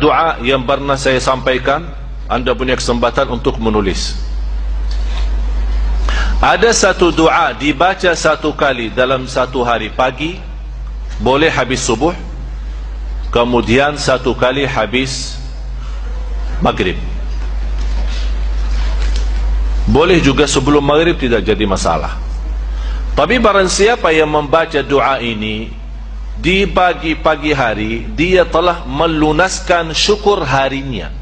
doa yang pernah saya sampaikan, anda punya kesempatan untuk menulis. Ada satu doa dibaca satu kali dalam satu hari, pagi boleh habis subuh, kemudian satu kali habis maghrib. Boleh juga sebelum maghrib, tidak jadi masalah. Tapi barang siapa yang membaca doa ini di pagi-pagi hari, dia telah melunaskan syukur harinya.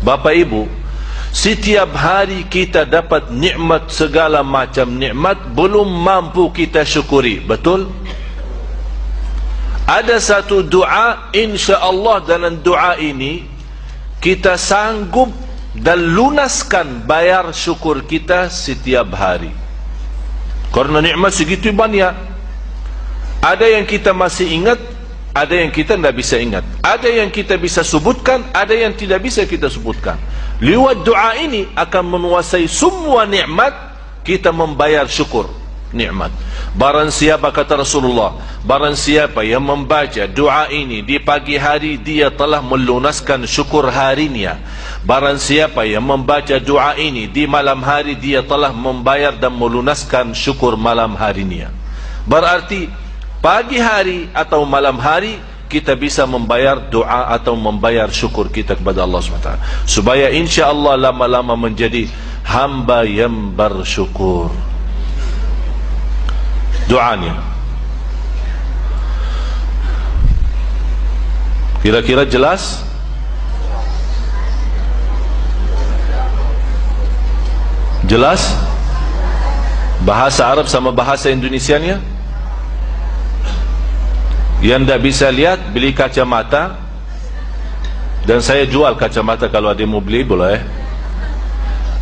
Bapak Ibu, setiap hari kita dapat nikmat, segala macam nikmat, belum mampu kita syukuri, betul? Ada satu doa, insya-Allah dalam doa ini kita sanggup dan lunaskan bayar syukur kita setiap hari. Karena nikmat segitu banyak. Ada yang kita masih ingat, ada yang kita tidak bisa ingat. Ada yang kita bisa sebutkan, ada yang tidak bisa kita sebutkan. Lewat doa ini akan menguasai semua nikmat, kita membayar syukur nikmat. Barang siapa, kata Rasulullah, barang siapa yang membaca doa ini di pagi hari, dia telah melunaskan syukur harinya. Barang siapa yang membaca doa ini di malam hari, dia telah membayar dan melunaskan syukur malam harinya. Berarti pagi hari atau malam hari kita bisa membayar doa atau membayar syukur kita kepada Allah SWT, supaya insya-Allah lama-lama menjadi hamba yang bersyukur. Doanya kira-kira jelas? Jelas? Bahasa Arab sama bahasa Indonesianya? Yang tidak bisa lihat, beli kacamata. Dan saya jual kacamata, kalau ada yang mau beli boleh.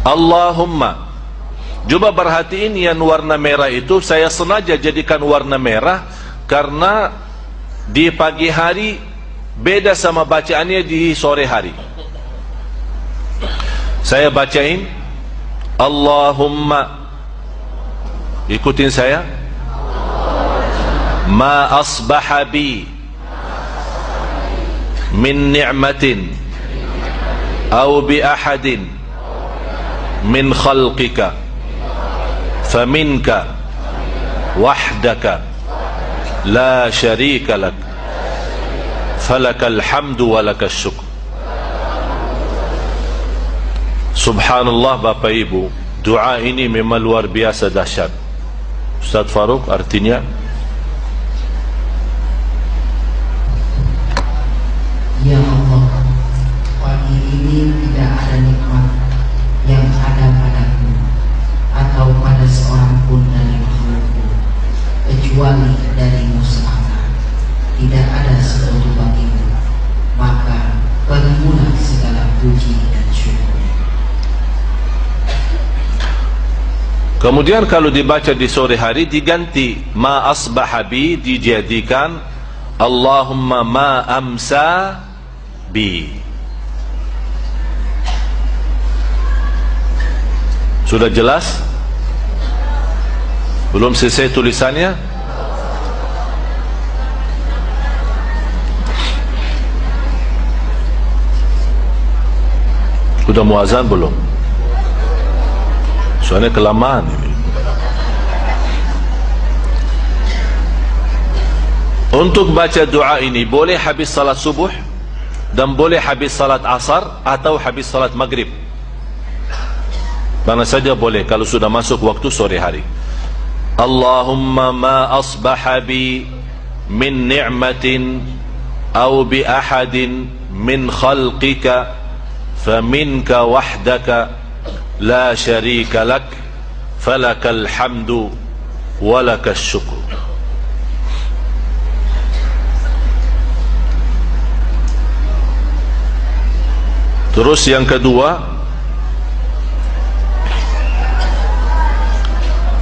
Allahumma, coba perhatiin yang warna merah itu, saya sengaja jadikan warna merah karena di pagi hari beda sama bacaannya di sore hari. Saya bacain Allahumma, ikutin saya. Ma asbaha bi min ni'matin aw bi ahadin min khalqika faminka wahdaka la syarika lak falakal hamdu walakas syukr. Subhanallah Bapak Ibu, doa ini memang luar biasa dahsyat. Ustaz Faruk, artinya? Ya Allah, pagi ini tidak ada nikmat yang ada padaku atau pada seorang pun dari makhlukku kecuali darimu semata. Tidak ada sekutu bagimu, maka berimulah segala puji dan syukur. Kemudian kalau dibaca di sore hari diganti ma asbaha bi, dijadikan Allahumma ma amsa bi. Sudah jelas? Belum selesai tulisannya? Sudah muazan belum? Soalnya kelamaan ini. Untuk baca doa ini boleh habis salat subuh dan boleh habis salat asar atau habis salat maghrib. Mana saja boleh kalau sudah masuk waktu sore hari. Allahumma ma asbaha bi min ni'matin aw bi ahadin min khalqika faminka wahdaka la syarika lak falakal hamdu walakas syukr. Terus yang kedua,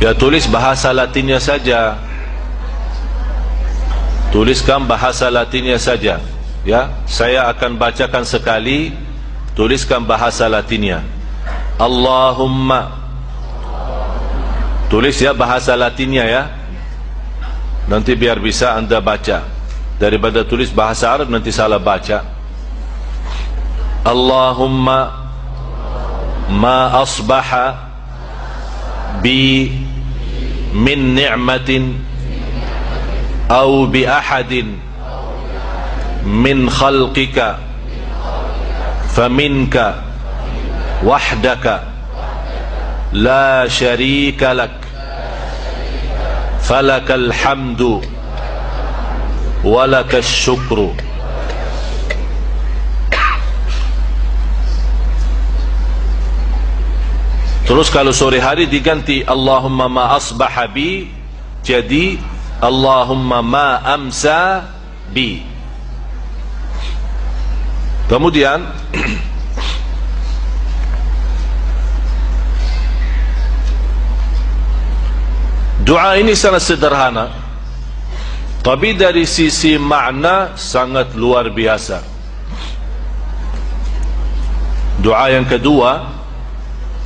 ya tulis bahasa Latinnya saja. Tuliskan bahasa Latinnya saja. Ya, saya akan bacakan sekali, tuliskan bahasa Latinnya. Allahumma. Tulis ya bahasa Latinnya ya. Nanti biar bisa anda baca. Daripada tulis bahasa Arab nanti salah baca. Allahumma ma asbaha bi min ni'matin aw bi ahadin min khalqika faminka wahdaka la sharika lak falakal hamdu walakal syukru. Terus kalau sore hari diganti Allahumma ma asbaha bi, jadi Allahumma ma amsa bi. Kemudian doa ini sangat sederhana, tapi dari sisi makna sangat luar biasa. Doa yang kedua,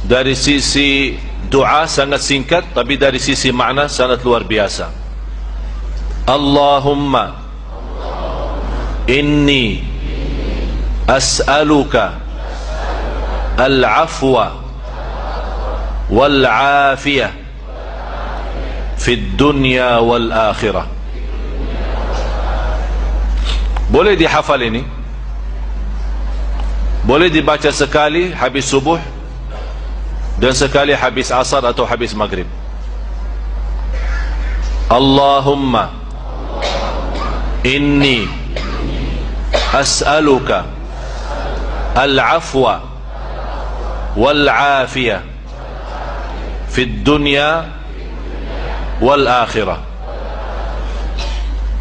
dari sisi doa sangat singkat, tapi dari sisi makna sangat luar biasa. Allahumma inni as'aluka al-afwa wal-afiyah fid dunya wal-akhirah. Boleh dihafal ini, boleh dibaca sekali habis subuh dan sekali habis asar atau habis maghrib. Allahumma inni as'aluka al-afwa wal-afiyah fid dunya wal-akhirah.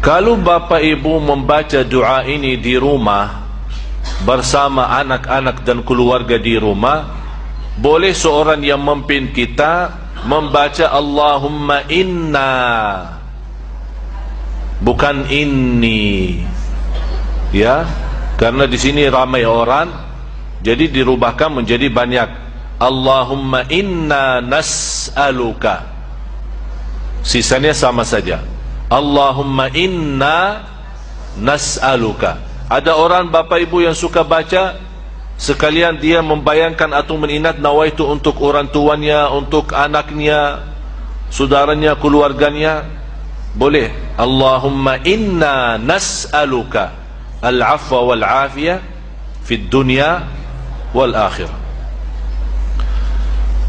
Kalau bapa ibu membaca doa ini di rumah bersama anak-anak dan keluarga di rumah, boleh seorang yang memimpin kita membaca Allahumma inna, bukan inni, ya, karena di sini ramai orang, jadi dirubahkan menjadi banyak. Allahumma inna nas'aluka, sisanya sama saja. Allahumma inna nas'aluka. Ada orang bapak ibu yang suka baca sekalian dia membayangkan atau mengingat nawaitu untuk orang tuanya, untuk anaknya, saudaranya, keluarganya. Boleh. Allahumma inna nas'aluka al-afwa wal-afiyah fid dunya wal-akhirah.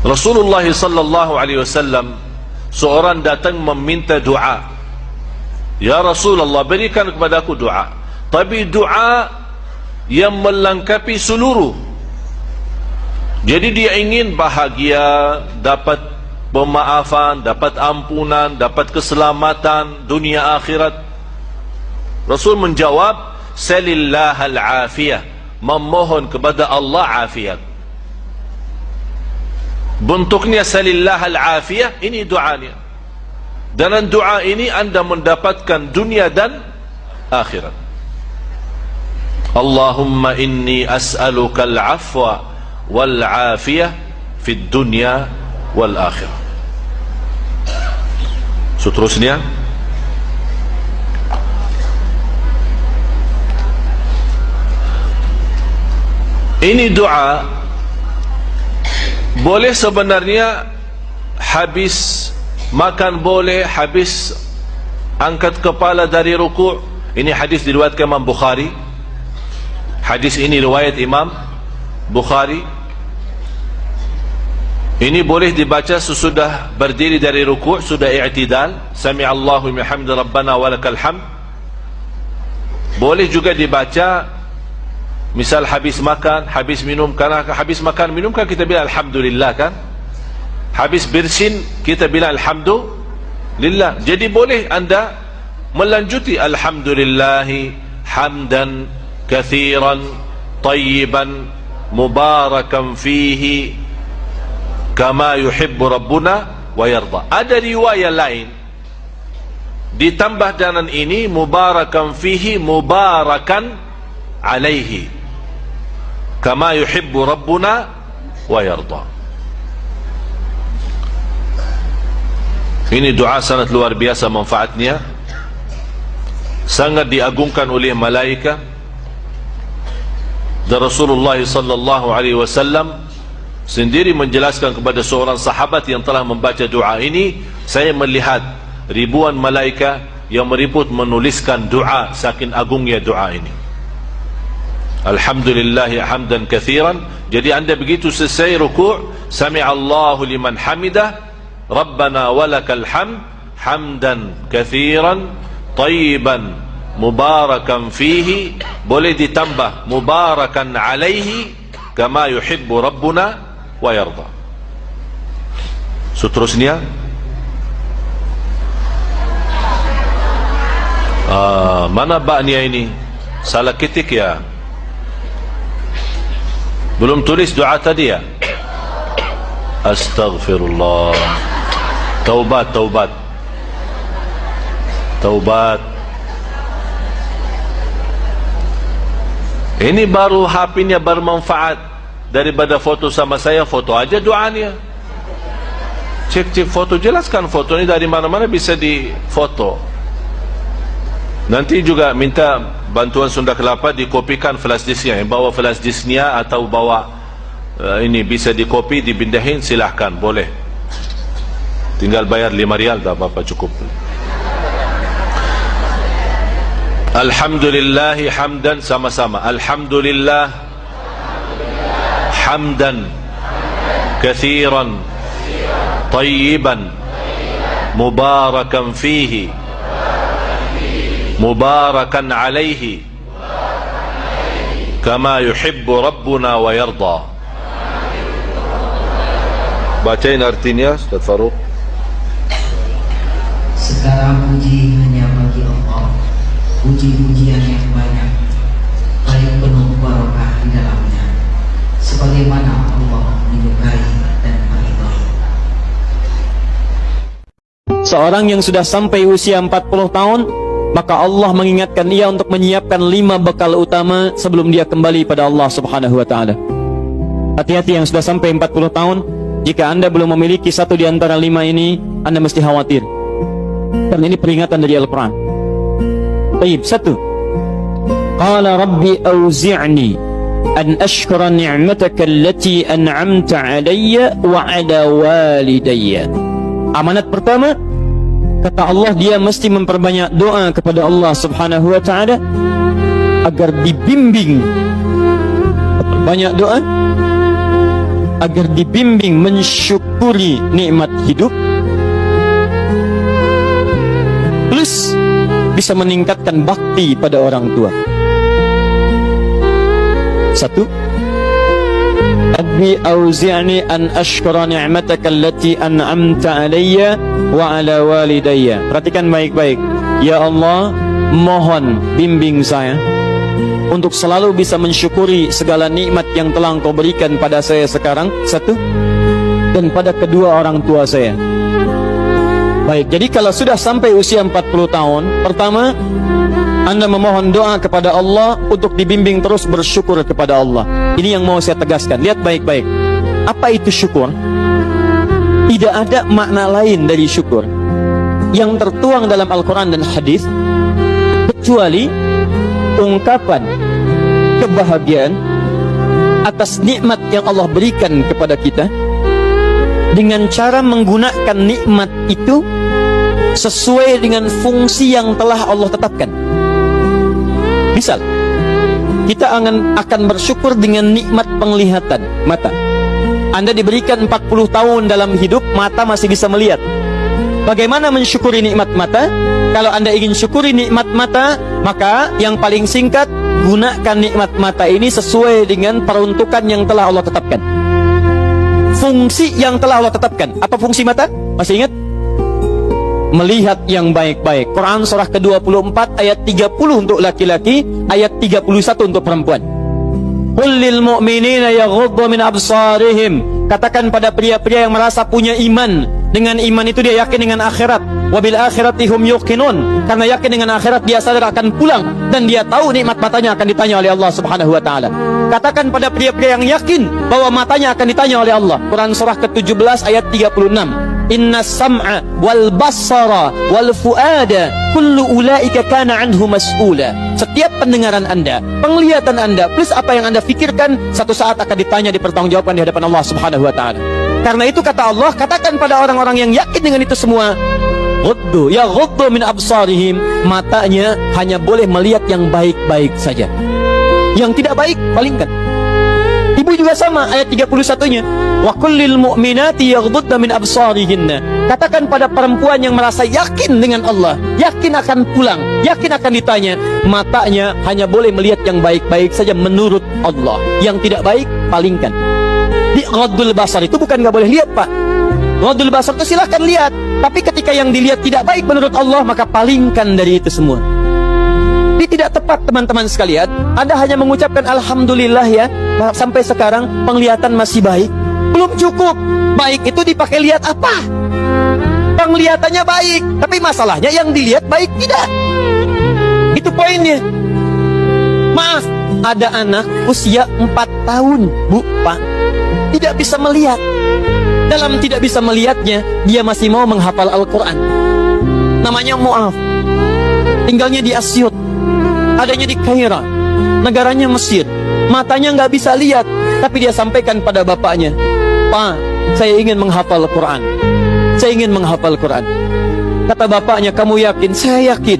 Rasulullah sallallahu alaihi wasallam seorang datang meminta doa. Ya Rasulullah, berikan kepada aku doa, tapi doa yang melengkapi seluruh. Jadi dia ingin bahagia, dapat pemaafan, dapat ampunan, dapat keselamatan dunia akhirat. Rasul menjawab, salillahal afiyah, memohon kepada Allah afiat. Bentuknya salillahal afiyah, ini doanya. Dengan doa ini anda mendapatkan dunia dan akhirat. Allahumma inni as'aluka al-afwa wal-afiyah fid dunya wal-akhirah. Seterusnya, ini doa boleh sebenarnya habis makan, boleh habis angkat kepala dari ruku'. Ini hadis diriwayatkan Imam Bukhari. Hadis ini riwayat Imam Bukhari. Ini boleh dibaca sesudah berdiri dari ruku', sudah i'tidal, sami'allahu liman hamdah rabbana walakal hamd. Boleh juga dibaca misal habis makan, habis minum. Karena habis makan minum kan kita bilang alhamdulillah kan, habis bersin kita bilang alhamdulillah. Jadi boleh anda melanjuti alhamdulillahi hamdan kathiran tayyiban mubarakan fihi kama yuhibbu rabbuna wa yarda. Ada riwayat lain ditambah dengan ini mubarakan fihi mubarakan alaihi kama yuhibbu rabbuna wa yarda. Ini doa sangat luar biasa manfaatnya, sangat diagungkan oleh malaikat, Dan Rasulullah sallallahu alaihi wasallam sendiri menjelaskan kepada seorang sahabat yang telah membaca doa ini, saya melihat ribuan malaikat yang meriput menuliskan doa, saking agungnya doa ini. Alhamdulillah hamdan kathiran. Jadi anda begitu selesai ruku', sami'allahu liman hamidah, rabbana walakal hamd, hamdan kathiran tayyiban mubarakan fihi, boleh ditambah mubarakan alaihi kama yuhibbu rabbuna wa yarda. Seterusnya mana ba'nya ini? Salah ketik ya? Belum tulis doa tadi ya? Astaghfirullah. Taubat, taubat, taubat. Ini baru HP-nya bermanfaat daripada foto sama saya. Foto aja doanya. Cek-cek foto, jelaskan foto ini dari mana-mana bisa difoto. Nanti juga minta bantuan Sunda Kelapa dikopikan flash disknya. Yang bawa flash disknya atau bawa ini bisa dikopi, dipindahin, silahkan, boleh. Tinggal bayar 5 rial dah apa-apa, cukup. Alhamdulillahi hamdan, sama-sama. Alhamdulillah hamdan kathiran tayyiban mubarakan fihi mubarakan alaihi kama yuhibbu rabbuna wa yarda. Bacain artinya Ustaz Farouk. Segala puji hanya bagi Allah, puji-pujian yang banyak, baik penuh barokah di dalamnya, sebagaimana Allah menyukai dan meridhai. Seorang yang sudah sampai usia 40 tahun, maka Allah mengingatkan ia untuk menyiapkan 5 bekal utama sebelum dia kembali pada Allah Subhanahu wa taala. Hati-hati yang sudah sampai 40 tahun, jika anda belum memiliki satu di antara 5 ini, anda mesti khawatir. Karena ini peringatan dari Al-Quran. Baik, 1. Qala rabbi auzi'ni an ashkura ni'mataka allati an'amta 'alayya wa 'ala walidayya. Amanat pertama, kata Allah, dia mesti memperbanyak doa kepada Allah Subhanahu wa taala agar dibimbing. Banyak doa agar dibimbing mensyukuri nikmat hidup, plus bisa meningkatkan bakti pada orang tua. 1. Rabbi auzi'ni an ashkura ni'mataka allati an'amta 'alayya wa 'ala walidayya. Perhatikan baik-baik. Ya Allah, mohon bimbing saya untuk selalu bisa mensyukuri segala nikmat yang telah Engkau berikan pada saya sekarang, 1, dan pada kedua orang tua saya. Baik, jadi kalau sudah sampai usia 40 tahun, pertama, anda memohon doa kepada Allah untuk dibimbing terus bersyukur kepada Allah. Ini yang mau saya tegaskan. Lihat baik-baik. Apa itu syukur? Tidak ada makna lain dari syukur yang tertuang dalam Al-Quran dan hadis kecuali ungkapan kebahagiaan atas nikmat yang Allah berikan kepada kita dengan cara menggunakan nikmat itu sesuai dengan fungsi yang telah Allah tetapkan. Misal, kita akan bersyukur dengan nikmat penglihatan mata. Anda diberikan 40 tahun dalam hidup, mata masih bisa melihat. Bagaimana mensyukuri nikmat mata? Kalau Anda ingin syukuri nikmat mata, maka yang paling singkat, gunakan nikmat mata ini sesuai dengan peruntukan yang telah Allah tetapkan. Fungsi yang telah Allah tetapkan. Apa fungsi mata? Masih ingat? Melihat yang baik-baik. Quran surah ke-24 ayat 30 untuk laki-laki, ayat 31 untuk perempuan. Qul lil mu'minina yaghuddu min absarihim. Katakan pada pria-pria yang merasa punya iman. Dengan iman itu dia yakin dengan akhirat. wa bil akhirati hum yuqinun. Karena yakin dengan akhirat dia sadar akan pulang dan dia tahu nikmat matanya akan ditanya oleh Allah Subhanahu wa taala. Katakan pada pria-pria yang yakin bahwa matanya akan ditanya oleh Allah. Quran surah ke-17 ayat 36. Inna sam'a wal basara wal fuada kullu ulaika kana anhu mas'ula. Setiap pendengaran Anda, penglihatan Anda, plus apa yang Anda fikirkan, satu saat akan ditanya, dipertanggungjawabkan di hadapan Allah Subhanahu wa taala. Karena itu kata Allah, katakan pada orang-orang yang yakin dengan itu semua, ghuddu min absarihim, matanya hanya boleh melihat yang baik-baik saja. Yang tidak baik palingkan. Ibu juga sama, ayat 31-nya. Wa kullil mu'minati yaghdudna min absarihinna. Katakan pada perempuan yang merasa yakin dengan Allah, yakin akan pulang, yakin akan ditanya, matanya hanya boleh melihat yang baik-baik saja menurut Allah. Yang tidak baik palingkan. Di ghaddul basar itu bukan nggak boleh lihat, Pak. Ghaddul basar itu silahkan lihat, tapi ketika yang dilihat tidak baik menurut Allah, maka palingkan dari itu semua. Ini tidak tepat, teman-teman sekalian. Anda hanya mengucapkan alhamdulillah ya, sampai sekarang penglihatan masih baik. Belum cukup. Baik itu dipakai lihat apa? Penglihatannya baik, tapi masalahnya yang dilihat baik tidak. Itu poinnya. Maaf, ada anak usia 4 tahun, Bu, Pak, tidak bisa melihat. Dalam tidak bisa melihatnya, dia masih mau menghafal Al-Quran. Namanya Mu'af. Tinggalnya di Asyut, adanya di Kaira, negaranya Mesir. Matanya nggak bisa lihat, tapi dia sampaikan pada bapaknya, Pak, saya ingin menghafal Quran. Saya ingin menghafal Quran. Kata bapaknya, kamu yakin? Saya yakin.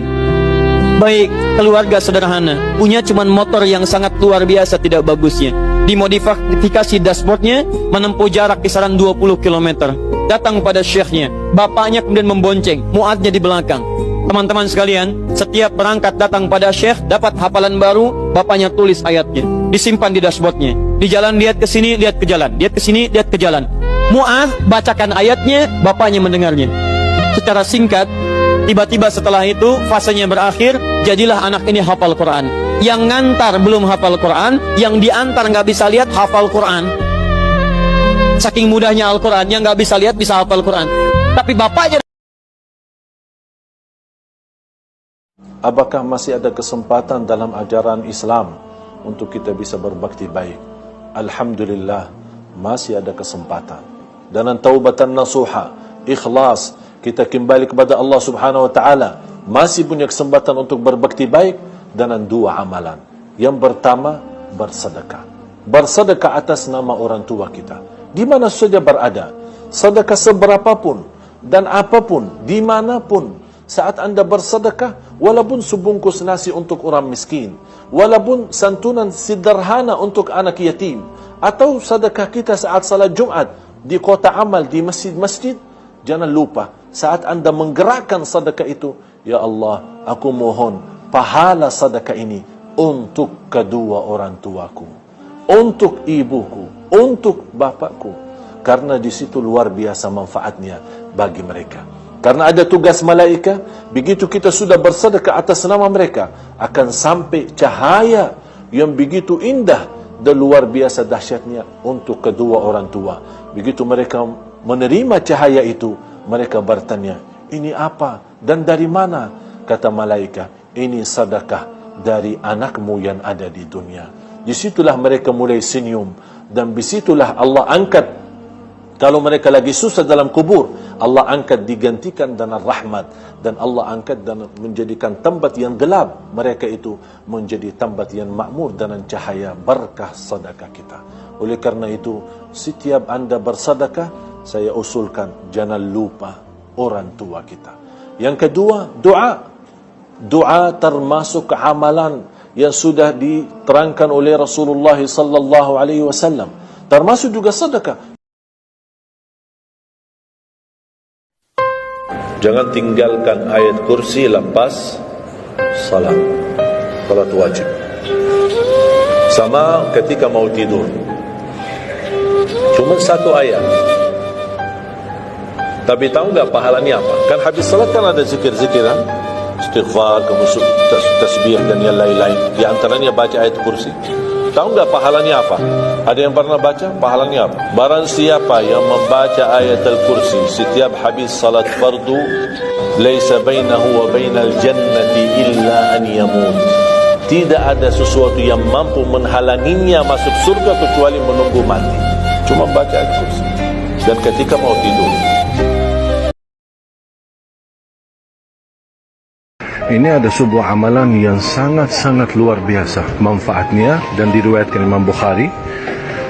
Baik, keluarga sederhana, punya cuman motor yang sangat luar biasa tidak bagusnya. Dimodifikasi dashboardnya, menempuh jarak kisaran 20 km. Datang pada syekhnya, bapaknya kemudian membonceng, muadnya di belakang. Teman-teman sekalian, setiap berangkat datang pada syekh, dapat hafalan baru, bapaknya tulis ayatnya, disimpan di dashboardnya. Di jalan lihat ke sini, lihat ke jalan, lihat ke sini, lihat ke jalan. Mu'adz bacakan ayatnya, bapaknya mendengarnya. Secara singkat, tiba-tiba setelah itu fasenya berakhir, jadilah anak ini hafal Quran. Yang ngantar belum hafal Quran, yang diantar nggak bisa lihat hafal Quran. Saking mudahnya Al-Quran, yang nggak bisa lihat bisa hafal Quran. Tapi bapaknya. Apakah masih ada kesempatan dalam ajaran Islam untuk kita bisa berbakti baik? Alhamdulillah, masih ada kesempatan. Dengan taubatan nasuha, ikhlas, kita kembali kepada Allah Subhanahu wa taala, masih punya kesempatan untuk berbakti baik dengan 2 amalan. Yang pertama, bersedekah. Bersedekah atas nama orang tua kita, di mana saja berada. Sedekah seberapapun dan apapun, dimanapun. Saat Anda bersedekah, walaupun sebungkus nasi untuk orang miskin, walaupun santunan sederhana untuk anak yatim, atau sedekah kita saat salat Jumat di kota amal, di masjid-masjid, jangan lupa saat Anda menggerakkan sedekah itu, ya Allah, aku mohon pahala sedekah ini untuk kedua orang tuaku, untuk ibuku, untuk bapakku, karena di situ luar biasa manfaatnya bagi mereka. Karena ada tugas malaikat, begitu kita sudah bersedekah atas nama mereka, akan sampai cahaya yang begitu indah dan luar biasa dahsyatnya untuk kedua orang tua. Begitu mereka menerima cahaya itu, mereka bertanya, ini apa dan dari mana? Kata malaikat, ini sedekah dari anakmu yang ada di dunia. Disitulah mereka mulai senyum, dan disitulah Allah angkat. Kalau mereka lagi susah dalam kubur, Allah angkat digantikan dengan rahmat, dan Allah angkat dan menjadikan tempat yang gelap mereka itu menjadi tempat yang makmur dengan cahaya berkah sedekah kita. Oleh karena itu, setiap Anda bersedekah, saya usulkan jangan lupa orang tua kita. Yang kedua, doa. Doa termasuk amalan yang sudah diterangkan oleh Rasulullah sallallahu alaihi wasallam. Termasuk juga sedekah. Jangan tinggalkan ayat kursi lepas salat. Salat wajib. Sama ketika mau tidur. Cuma 1 ayat. Tapi tahu enggak pahalanya apa? Kan habis salat kan ada zikir-zikir, kan? Istighfar, tasbih dan yang lain-lain. Di antaranya baca ayat kursi. Tahu nggak pahalanya apa? Ada yang pernah baca pahalanya apa? Barang siapa yang membaca ayat Al-Kursi setiap habis salat fardu, laisa bainahu wa bainal jannati illa an yamut. Tidak ada sesuatu yang mampu menghalanginya masuk surga kecuali menunggu mati. Cuma baca ayat Kursi. Dan ketika mau tidur. Ini ada sebuah amalan yang sangat-sangat luar biasa manfaatnya, dan diriwayatkan Imam Bukhari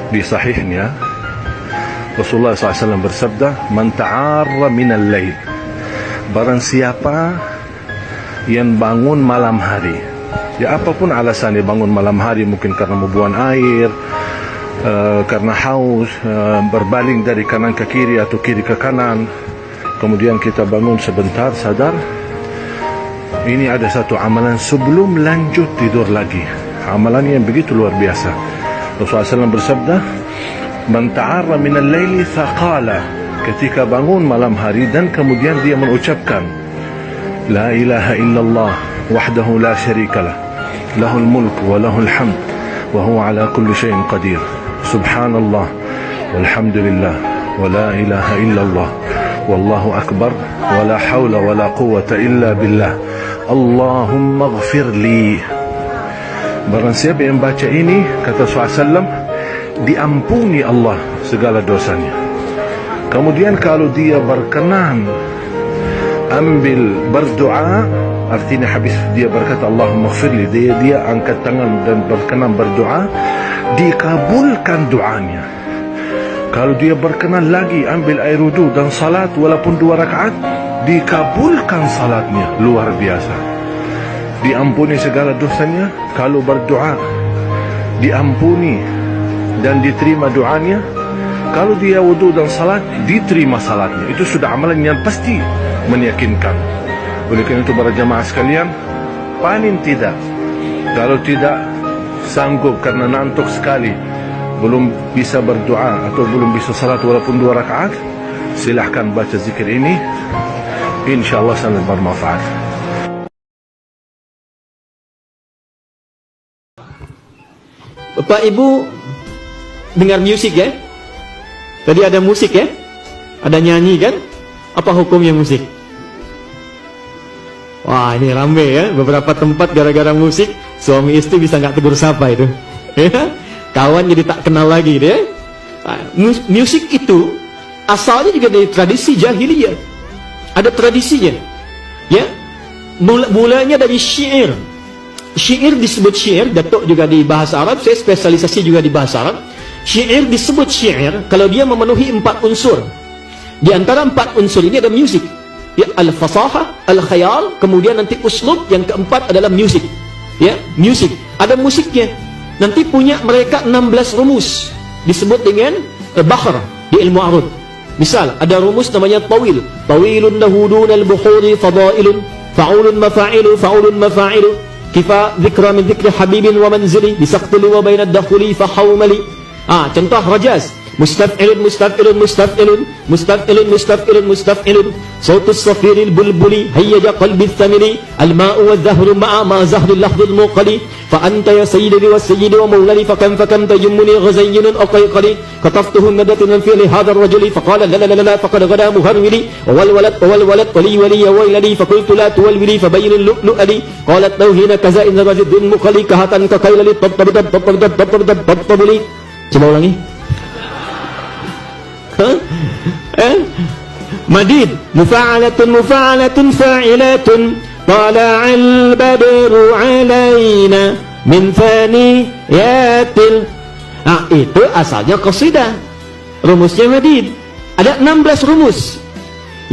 di sahihnya. Rasulullah SAW bersabda, "Man ta'arra minal lail." Barang siapa yang bangun malam hari, ya apapun alasannya bangun malam hari, mungkin karena membuang air, karena haus, berbaling dari kanan ke kiri atau kiri ke kanan, kemudian kita bangun sebentar, sadar. Ini ada satu amalan sebelum lanjut tidur lagi. Amalan yang begitu luar biasa. Rasulullah SAW bersabda, "Man ta'arra minal laili thaqala." Ketika bangun malam hari dan kemudian dia mengucapkan, "La ilaha illallah wahdahu la syarikalah, lahul mulk wa lahul hamd, wa huwa ala kulli syai'in qadir. Subhanallah walhamdulillah wa la ilaha illallah wallahu akbar wa la hawla wa la quwwata illa billah. Allahumma ghafir li." Barang siapa yang baca ini, kata SAW, diampuni Allah segala dosanya. Kemudian kalau dia berkenan berdoa, artinya habis dia berkata Allahumma ghafir li, dia angkat tangan dan berkenan berdoa, dikabulkan doanya. Kalau dia berkenan lagi ambil air wudu dan salat walaupun 2 rakaat, dikabulkan salatnya. Luar biasa. Diampuni segala dosanya. Kalau berdoa diampuni dan diterima doanya. Kalau dia wudu dan salat, diterima salatnya. Itu sudah amalan yang pasti meyakinkan. Oleh karena itu para jamaah sekalian, paling tidak, kalau tidak sanggup karena ngantuk sekali, belum bisa berdoa atau belum bisa salat walaupun 2 rakaat, silahkan baca zikir ini. InsyaAllah sangat bermanfaat. Bapak Ibu dengar musik ya? Tadi ada musik ya? Ada nyanyi kan? Apa hukumnya musik? Wah, ini rame ya. Beberapa tempat gara-gara musik, suami istri bisa nggak tegur sapa itu. Ya? Kawan jadi tak kenal lagi deh. Musik itu asalnya juga dari tradisi jahiliyah. Ada tradisinya. Ya. Mulanya dari syair. Syair disebut syair, Datuk juga di bahasa Arab, saya spesialisasi juga di bahasa Arab. Syair disebut syair kalau dia memenuhi 4 unsur. Di antara 4 unsur ini ada musik. Ya, al-fasahah, al-khayal, kemudian nanti uslub, yang keempat adalah musik. Ya, musik. Ada musiknya. Nanti punya mereka 16 rumus. Disebut dengan bahr di ilmu arud. Misal, ada rumus namanya tawil. Tawilun lahudun al-buhuri fadailun, fa'ulun mafa'ilu, fa'ulun mafa'ilu. Kifa dhikra min dhikri habibin wa manzili, bisaqtili wa bainad dakhuli fahawmali. Contoh rajaz. Mustaf'ilun, mustaf'ilun, mustaf'ilun, mustaf'ilun, mustaf'ilun, mustaf'ilun. Sautus safiril bulbuli, hayyaja qalbi thamili. Al-ma'u wa dhahru ma'a ma zahri lahdul muqali. Fa anta ya sayyidi wa sayyidi wa mawlani. Fakam tajummuni ghazayyinun aqayqali. Kataftuhu nadatin al fi'li hadha ar-rajuli. Faqala la la la la faqad ghada muharwili. Wal walad wali wali ya wailadi. Fakultu la tuwalwili fabayinul lu'lu'ali. Qalat tawhina kaza'in zabajidun muqali. Kahatan kakailali tabtabuli. Coba ulangi. Madid. Mufa'alatun mufa'alatun fa'ilatun. Tala'al badru alaina min thaniyatil. Itu asalnya qasidah. Rumusnya madid. Ada 16 rumus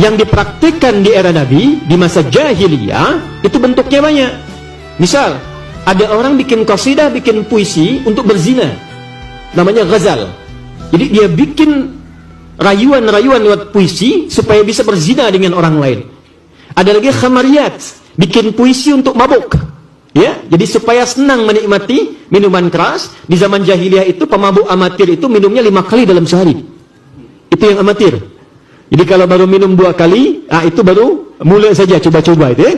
yang dipraktikkan di era Nabi, di masa jahiliyah. Itu bentuknya banyak. Misal, ada orang bikin qasidah, bikin puisi untuk berzina, namanya ghazal. Jadi dia bikin rayuan-rayuan lewat puisi supaya bisa berzina dengan orang lain. Ada lagi khamariyat, bikin puisi untuk mabuk. Ya, jadi supaya senang menikmati minuman keras. Di zaman jahiliyah itu pemabuk amatir itu minumnya 5 kali dalam sehari. Itu yang amatir. Jadi kalau baru minum 2 kali, itu baru mulai saja coba-coba itu ya.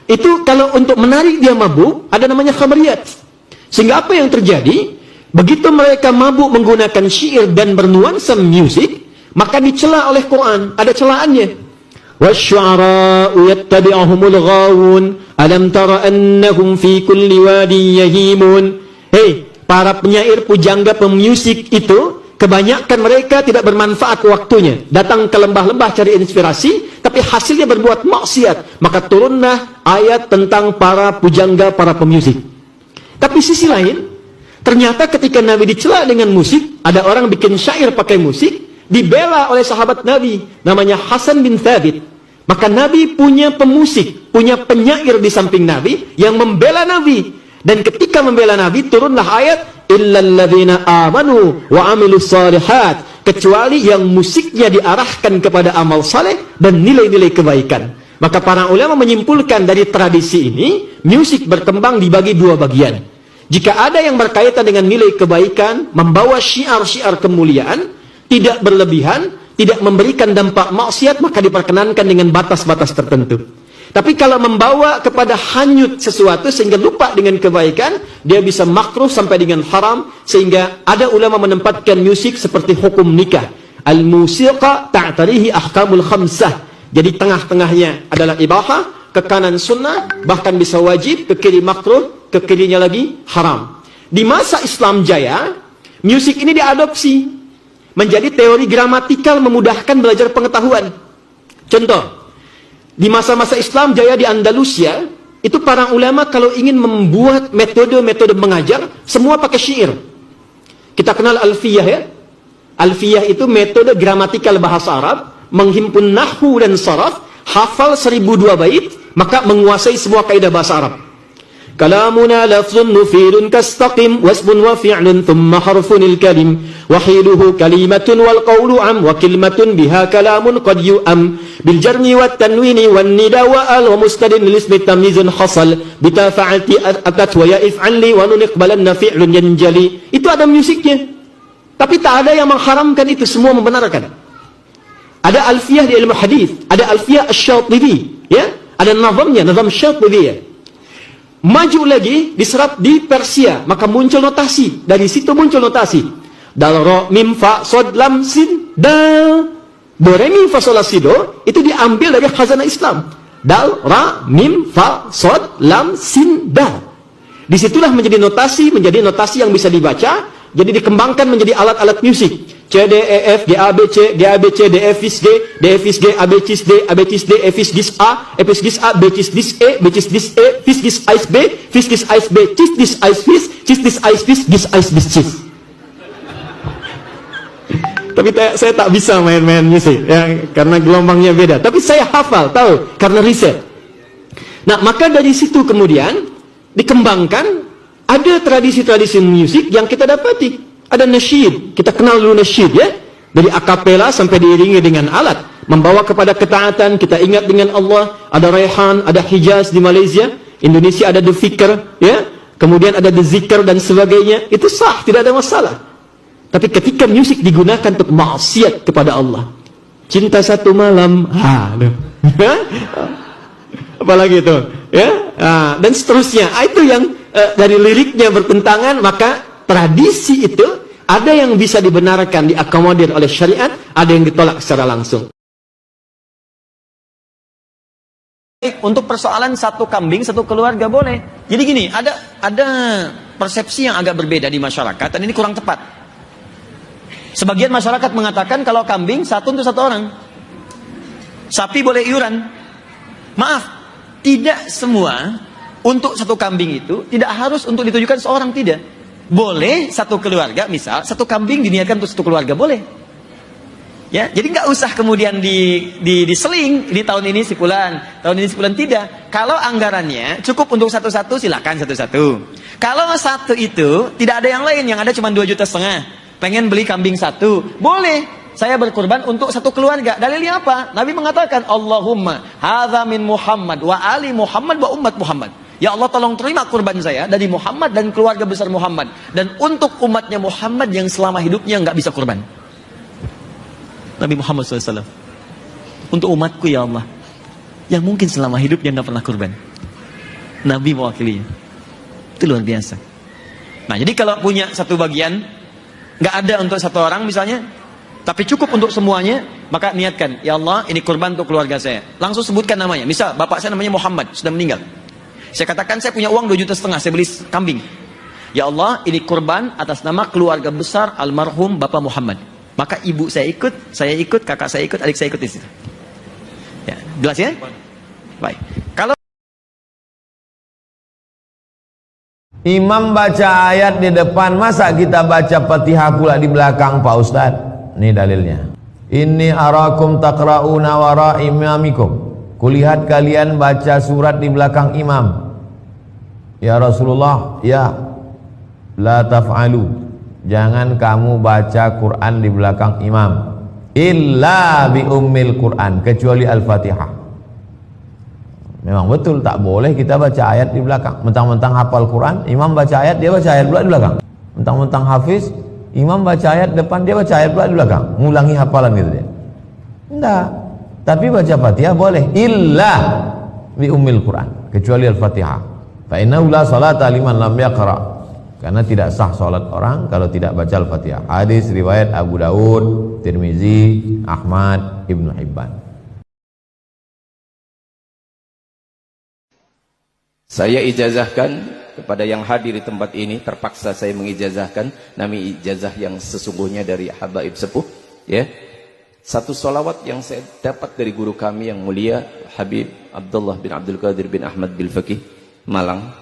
Itu kalau untuk menarik dia mabuk, ada namanya khamariyat. Sehingga apa yang terjadi? Begitu mereka mabuk menggunakan syair dan bernuansa musik, maka dicela oleh Quran. Ada celaannya. Wasyu'ara'u yattabi'uhumul ghawun alam tara annahum fi kulli wadin yahimun. Hei, para penyair, pujangga, pemusik itu, kebanyakan mereka tidak bermanfaat waktunya. Datang ke lembah-lembah cari inspirasi, tapi hasilnya berbuat maksiat. Maka turunlah ayat tentang para pujangga, para pemusik. Tapi sisi lain, ternyata ketika Nabi dicela dengan musik, ada orang bikin syair pakai musik, dibela oleh sahabat Nabi, namanya Hasan bin Thabit. Maka Nabi punya pemusik, punya penyair di samping Nabi, yang membela Nabi. Dan ketika membela Nabi, turunlah ayat, illalladzina amanu wa amilus salihat, kecuali yang musiknya diarahkan kepada amal saleh dan nilai-nilai kebaikan. Maka para ulama menyimpulkan dari tradisi ini, musik berkembang dibagi dua bagian. Jika ada yang berkaitan dengan nilai kebaikan, membawa syiar-syiar kemuliaan, tidak berlebihan, tidak memberikan dampak maksiat, maka diperkenankan dengan batas-batas tertentu. Tapi kalau membawa kepada hanyut sesuatu sehingga lupa dengan kebaikan, dia bisa makruh sampai dengan haram, sehingga ada ulama menempatkan musik seperti hukum nikah. Al-musiqa ta'tarihi ahkamul khamsah. Jadi tengah-tengahnya adalah ibahah, ke kanan sunnah, bahkan bisa wajib, ke kiri makruh, ke kirinya lagi haram. Di masa Islam jaya, musik ini diadopsi menjadi teori gramatikal memudahkan belajar pengetahuan. Contoh, di masa-masa Islam jaya di Andalusia, itu para ulama kalau ingin membuat metode-metode mengajar, semua pakai syair. Kita kenal Alfiyah ya. Alfiyah itu metode gramatikal bahasa Arab, menghimpun nahwu dan saraf, hafal 1002 bait, maka menguasai semua kaidah bahasa Arab. Kalamuna lafzun mufidun kastaqim wasbun wa fi'lun thumma harfunil kalim wahiduhu kalimatun wal qawlu am wa kalimatun biha kalamun qad yu'am bil jarmi wat tanwini wan nida wa al wa mustadin lil ismi tamyizun hasal bita fa'alti atat wa ya if'alli wa nun iqbalanna fi'lun yanjali. Itu ada musiknya. Tapi tak ada yang mengharamkan itu, semua membenarkan. Ada alfiyah di ilmu hadis, ada alfiyah asy-Syatibi, ya? Ada nazamnya, nazam Syatibi ya. Maju lagi, diserap di Persia, maka muncul notasi. Dari situ muncul notasi. Dal, ro, mim, fa, sod, lam, sin, dal. Do, re, mi, fa, sol, la, si, do. Itu diambil dari khazanah Islam. Dal, ra, mim, fa, sod, lam, sin, dal. Disitulah menjadi notasi yang bisa dibaca. Jadi dikembangkan menjadi alat-alat musik. C, D, E, F, G, A, B, C, G, A, B, C, D, F, G, D, F, G, A, B, C, D, A, B, C, D, F, G, A, F, G, A, B, C, D, E, B, C, D, E, F, G, A, B, F, G, A, B, C, D, A, F, C, D, A, F, G, A, B, C. Tapi saya tak bisa main-main musik ya, karena gelombangnya beda. Tapi saya hafal, tahu, karena riset. Nah, maka dari situ kemudian dikembangkan. Ada tradisi-tradisi musik yang kita dapati. Ada nasyid. Kita kenal dulu nasyid ya. Dari akapela sampai diiringi dengan alat. Membawa kepada ketaatan, kita ingat dengan Allah. Ada Raihan, ada Hijaz di Malaysia. Indonesia ada The Fikr ya. Kemudian ada The Zikr dan sebagainya. Itu sah, tidak ada masalah. Tapi ketika musik digunakan untuk maksiat kepada Allah. Cinta satu malam. Apalagi itu ya. Dan seterusnya. Itu yang dari liriknya bertentangan, maka tradisi itu ada yang bisa dibenarkan, diakomodir oleh syariat, ada yang ditolak secara langsung. Untuk persoalan satu kambing, satu keluarga boleh. Jadi gini, ada persepsi yang agak berbeda di masyarakat, dan ini kurang tepat. Sebagian masyarakat mengatakan kalau kambing satu untuk satu orang. Sapi boleh iuran. Maaf, tidak semua. Untuk satu kambing itu tidak harus untuk ditujukan seorang, tidak. Boleh satu keluarga, misal satu kambing diniatkan untuk satu keluarga, boleh. Ya, jadi nggak usah kemudian diseling. Ini tahun ini sebulan, tahun ini sebulan, tidak. Kalau anggarannya cukup untuk satu-satu, silakan satu-satu. Kalau satu itu tidak ada yang lain, yang ada cuma 2,5 juta, pengen beli kambing satu, boleh. Saya berkorban untuk satu keluarga. Dalilnya apa? Nabi mengatakan, Allahumma hadza min Muhammad wa ali Muhammad wa ummat Muhammad. Ya Allah, tolong terima kurban saya dari Muhammad dan keluarga besar Muhammad. Dan untuk umatnya Muhammad yang selama hidupnya nggak bisa kurban. Nabi Muhammad SAW. Untuk umatku ya Allah, yang mungkin selama hidupnya nggak pernah kurban. Nabi mewakilinya. Itu luar biasa. Nah, jadi kalau punya satu bagian, nggak ada untuk satu orang misalnya, tapi cukup untuk semuanya, maka niatkan, ya Allah, ini kurban untuk keluarga saya. Langsung sebutkan namanya. Misal, bapak saya namanya Muhammad, sudah meninggal. Saya katakan, saya punya uang 2,5 juta, saya beli kambing. Ya Allah, ini kurban atas nama keluarga besar almarhum Bapak Muhammad. Maka ibu saya ikut, kakak saya ikut, adik saya ikut di situ. Ya, jelas ya? Baik. Kalau imam baca ayat di depan, masa kita baca Fatihah pula di belakang, Pak Ustadz? Ini dalilnya. Inni arakum taqra'una wara imamikum. Kulihat kalian baca surat di belakang imam. Ya Rasulullah, ya, la taf'alu. Jangan kamu baca Quran di belakang imam. Illa bi ummil Quran, kecuali Al-Fatihah. Memang betul, tak boleh kita baca ayat di belakang. Mentang-mentang hafal Quran, imam baca ayat, dia baca ayat pula di belakang. Mentang-mentang hafiz, imam baca ayat depan, dia baca ayat pula di belakang. Ngulangi hafalan gitu dia. Enggak. Tapi baca Fatihah boleh. Illa bi ummil Quran, kecuali Al-Fatihah. Fa innahu la salata liman lam yaqra. Karena tidak sah salat orang kalau tidak baca Al-Fatihah. Hadis riwayat Abu Daud, Tirmizi, Ahmad, Ibnu Hibban. Saya ijazahkan kepada yang hadir di tempat ini, terpaksa saya mengijazahkan, nami ijazah yang sesungguhnya dari habaib sepuh, ya. Satu solawat yang saya dapat dari guru kami yang mulia Habib Abdullah bin Abdul Qadir bin Ahmad bil Faqih Malang,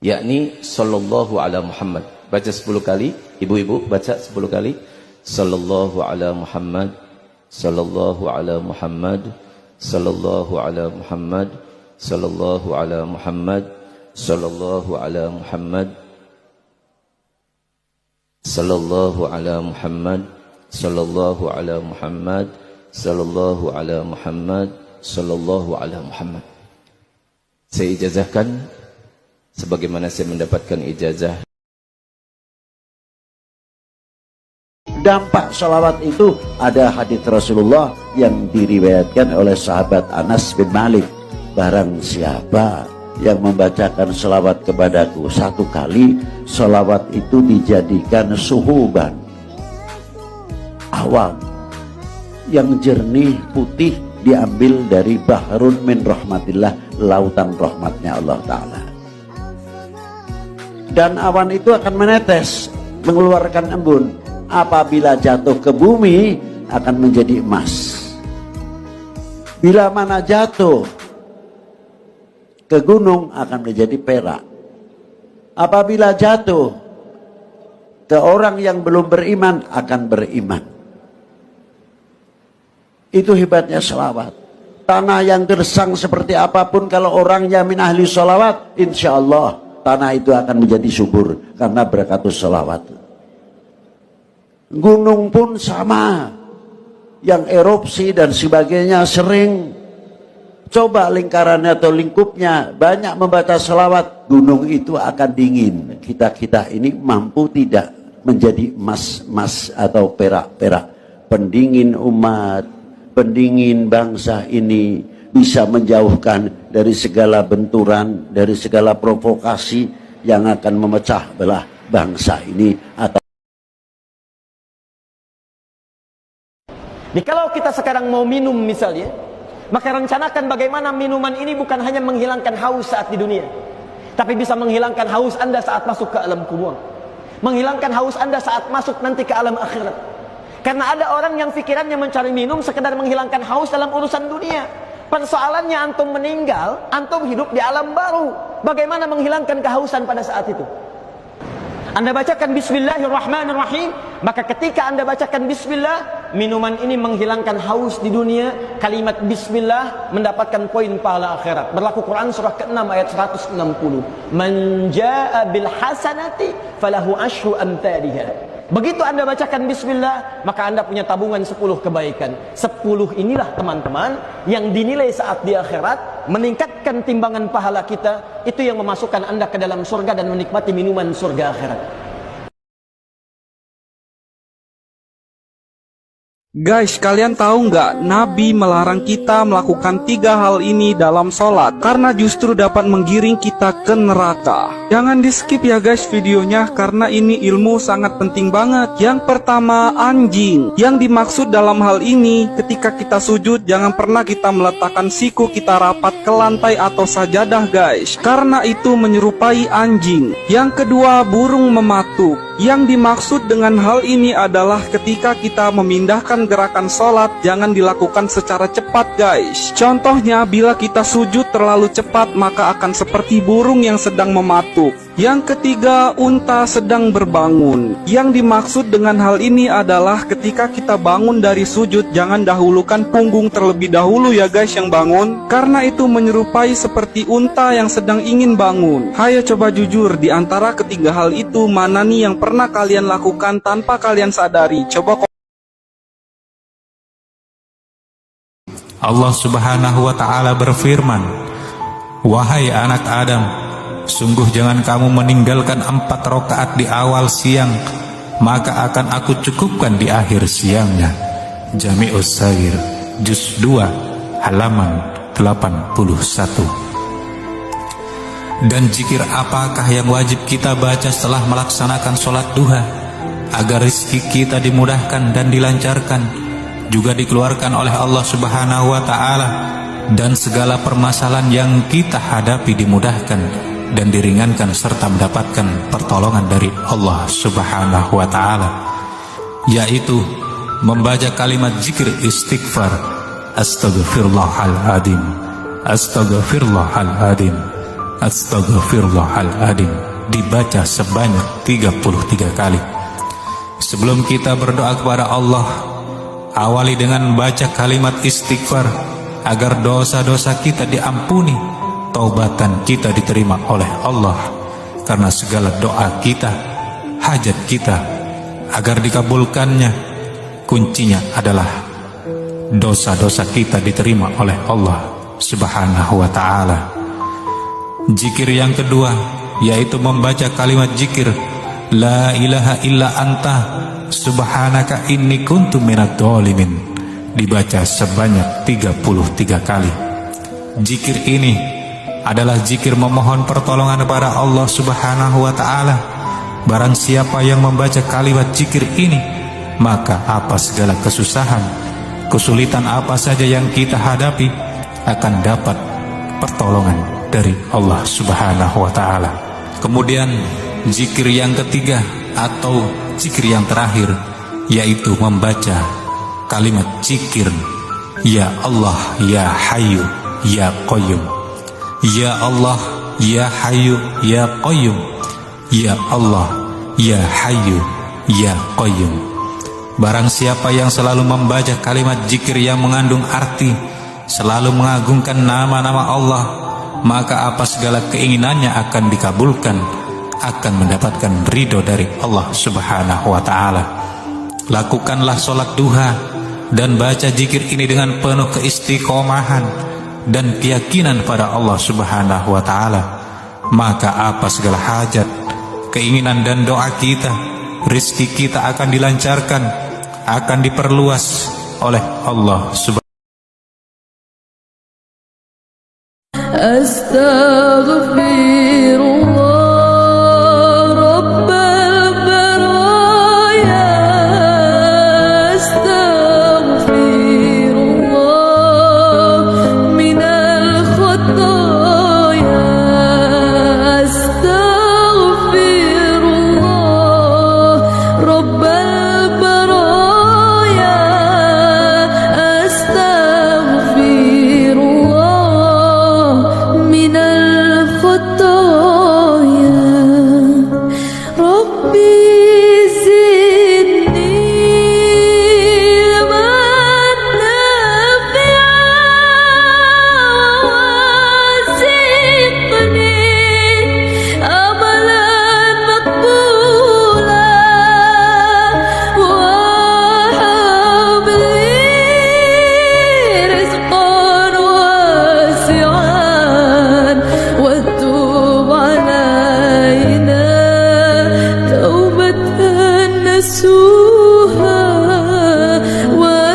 yakni sallallahu ala Muhammad. Baca 10 kali, ibu-ibu baca 10 kali. Sallallahu ala Muhammad, sallallahu ala Muhammad, sallallahu ala Muhammad, sallallahu ala Muhammad, sallallahu ala Muhammad, sallallahu ala Muhammad, sallallahu ala Muhammad, sallallahu ala Muhammad, sallallahu ala Muhammad. Saya ijazahkan sebagaimana saya mendapatkan ijazah. Dampak salawat itu ada hadits Rasulullah yang diriwayatkan oleh sahabat Anas bin Malik. Barang siapa yang membacakan salawat kepadaku 1 kali, salawat itu dijadikan suhuban, awan yang jernih putih, diambil dari bahrun min rahmatillah, lautan rahmatnya Allah Ta'ala. Dan awan itu akan menetes, mengeluarkan embun. Apabila jatuh ke bumi akan menjadi emas. Bila mana jatuh ke gunung akan menjadi perak. Apabila jatuh ke orang yang belum beriman akan beriman. Itu hebatnya selawat. Tanah yang gersang seperti apapun, kalau orangnya min ahli salawat, insya Allah tanah itu akan menjadi subur karena berakatus salawat. Gunung pun sama, yang erupsi dan sebagainya sering. Coba lingkarannya atau lingkupnya banyak membaca selawat, gunung itu akan dingin. Kita ini mampu tidak menjadi emas atau perak-perak. Pendingin umat, pendingin bangsa ini, bisa menjauhkan dari segala benturan, dari segala provokasi yang akan memecah belah bangsa ini. Jadi kalau kita sekarang mau minum misalnya, maka rencanakan bagaimana minuman ini bukan hanya menghilangkan haus saat di dunia, tapi bisa menghilangkan haus Anda saat masuk ke alam kubur, menghilangkan haus Anda saat masuk nanti ke alam akhirat. Karena ada orang yang pikirannya mencari minum sekedar menghilangkan haus dalam urusan dunia. Persoalannya antum meninggal, antum hidup di alam baru. Bagaimana menghilangkan kehausan pada saat itu? Anda bacakan Bismillahirrahmanirrahim, maka ketika Anda bacakan Bismillah, minuman ini menghilangkan haus di dunia. Kalimat Bismillah mendapatkan poin pahala akhirat. Berlaku Quran surah ke-6 ayat 160. Man jaa bil hasanati falahu asyru amthaliha. Begitu Anda bacakan Bismillah, maka Anda punya tabungan 10 kebaikan. 10 inilah teman-teman yang dinilai saat di akhirat meningkatkan timbangan pahala kita. Itu yang memasukkan Anda ke dalam surga dan menikmati minuman surga akhirat. Guys, kalian tahu nggak, Nabi melarang kita melakukan 3 hal ini dalam sholat karena justru dapat menggiring kita ke neraka. Jangan di skip ya guys videonya, karena ini ilmu sangat penting banget. Yang pertama, anjing. Yang dimaksud dalam hal ini, ketika kita sujud jangan pernah kita meletakkan siku kita rapat ke lantai atau sajadah guys, karena itu menyerupai anjing. Yang kedua, burung mematuk. Yang dimaksud dengan hal ini adalah ketika kita memindahkan gerakan sholat, jangan dilakukan secara cepat guys. Contohnya, bila kita sujud terlalu cepat maka akan seperti burung yang sedang mematuk. Yang ketiga, unta sedang berbangun. Yang dimaksud dengan hal ini adalah ketika kita bangun dari sujud, jangan dahulukan punggung terlebih dahulu ya guys yang bangun, karena itu menyerupai seperti unta yang sedang ingin bangun. Hayo coba jujur, di antara ketiga hal itu mana nih yang pernah kalian lakukan tanpa kalian sadari? Coba Allah Subhanahu wa ta'ala berfirman, "Wahai anak Adam, sungguh jangan kamu meninggalkan 4 rakaat di awal siang, maka akan aku cukupkan di akhir siangnya." Jami'us Saghir, juz 2, halaman 81. Dan zikir apakah yang wajib kita baca setelah melaksanakan sholat duha, agar rezeki kita dimudahkan dan dilancarkan, juga dikeluarkan oleh Allah Subhanahu wa ta'ala, dan segala permasalahan yang kita hadapi dimudahkan dan diringankan serta mendapatkan pertolongan dari Allah Subhanahu wa ta'ala, yaitu membaca kalimat zikir istighfar, Astaghfirullahaladzim, Astaghfirullahaladzim, Astaghfirullahaladzim, dibaca sebanyak 33 kali. Sebelum kita berdoa kepada Allah, awali dengan baca kalimat istighfar agar dosa-dosa kita diampuni, taubatan kita diterima oleh Allah, karena segala doa kita, hajat kita agar dikabulkannya, kuncinya adalah dosa-dosa kita diterima oleh Allah Subhanahu wa ta'ala. Zikir yang kedua yaitu membaca kalimat zikir La ilaha illa anta subhanaka inni kuntu minadh dhalimin, dibaca sebanyak 33 kali. Zikir ini adalah zikir memohon pertolongan kepada Allah Subhanahu wa ta'ala. Barang siapa yang membaca kalimat zikir ini, maka apa segala kesusahan, kesulitan apa saja yang kita hadapi akan dapat pertolongan dari Allah Subhanahu wa ta'ala. Kemudian zikir yang ketiga atau zikir yang terakhir yaitu membaca kalimat zikir Ya Allah Ya Hayyu Ya Qayyum, Ya Allah Ya Hayyu Ya Qayyum, Ya Allah Ya Hayyu Ya Qayyum. Barang siapa yang selalu membaca kalimat zikir yang mengandung arti selalu mengagungkan nama-nama Allah, maka apa segala keinginannya akan dikabulkan, akan mendapatkan ridho dari Allah Subhanahu wa ta'ala. Lakukanlah sholat duha dan baca zikir ini dengan penuh keistiqomahan dan keyakinan pada Allah Subhanahu wa ta'ala, maka apa segala hajat, keinginan dan doa kita, rizki kita akan dilancarkan, akan diperluas oleh Allah Subhanahu. Astaghfirullah nasuha wa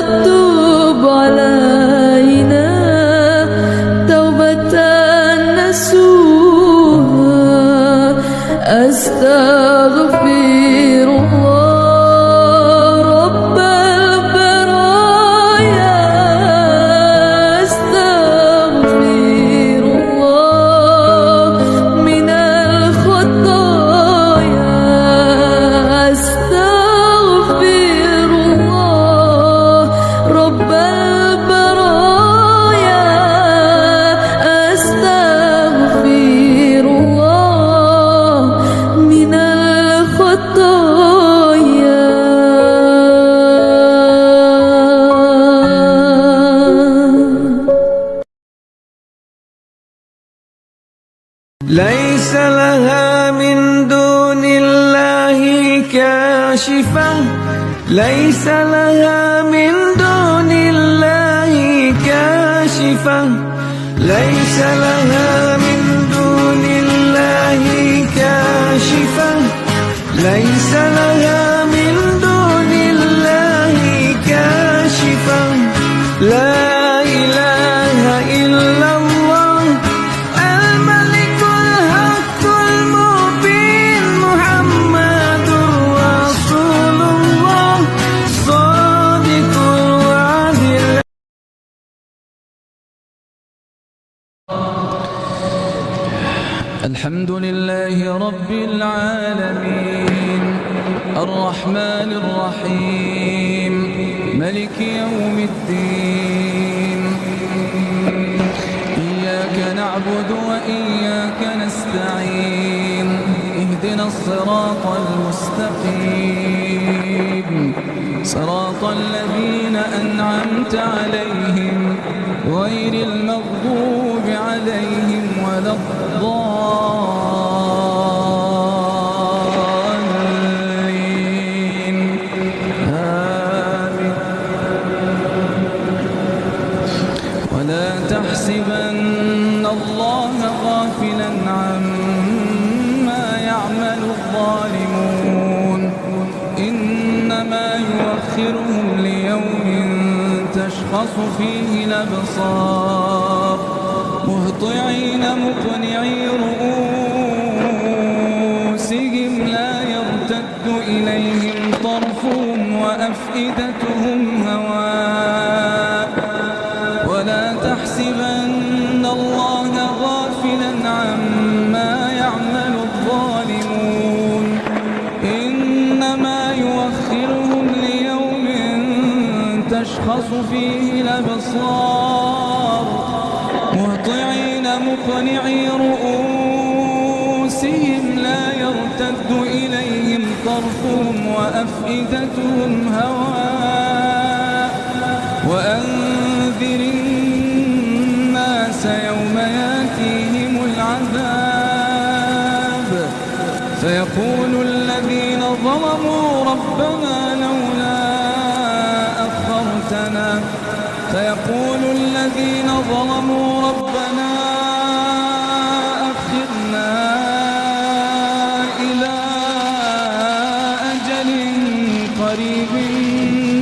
كاشفة ليس لها من دون الله كاشفة ليس لها من دون الله كاشفة ليس لها من دون الله كاشفة لا إله إلا الله الملك الحق المبين محمد رسول الله صادق الوعد. الحمد لله رب العالمين الرحمن الرحيم ملك يوم الدين إياك نعبد وإياك نستعين اهدنا الصراط المستقيم صراط الذين أنعمت عليهم غير المغضوب عليهم ولا الضالين آمين. ولا تحسبن الله غافلا عما يعمل الظالمون إنما يؤخرهم ليوم تشخص فيه الأبصار مهطعين مقنعي رؤوسهم لا يرتد إليهم طرفهم وأفئدتهم هواء ولا تحسبن الله غافلا عما يعمل الظالمون إنما يؤخرهم ليوم تشخص فيه الأبصار مهطعين مقنعي رؤوسهم لا يرتد إليهم طرفهم وأفئدتهم هواء وأنذر الناس يوم ياتيهم العذاب فيقول الذين ظلموا ربنا لولا أخرتنا فيقول الذين ظلموا ربنا أخرنا إلى أجل قريب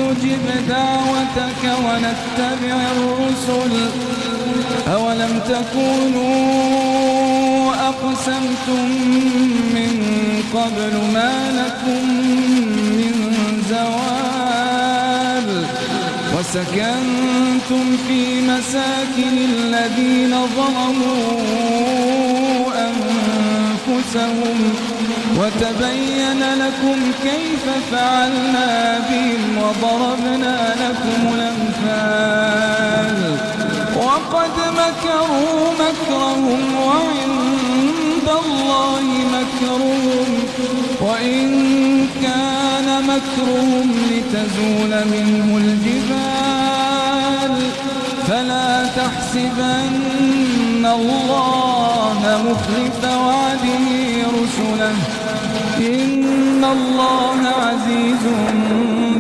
نجب دعوتك ونتبع الرسل أولم تكونوا أقسمتم من قبل ما لكم من زوال وسكنتم في مساكن الذين ظلموا أنفسهم وتبين لكم كيف فعلنا بهم وضربنا لكم الأمثال وقد مكروا مكرهم وعند الله مكرهم وإن كان مكرهم لتزول منه الجبال فلا تحسبن الله مخلف وعده رسله إن الله عزيز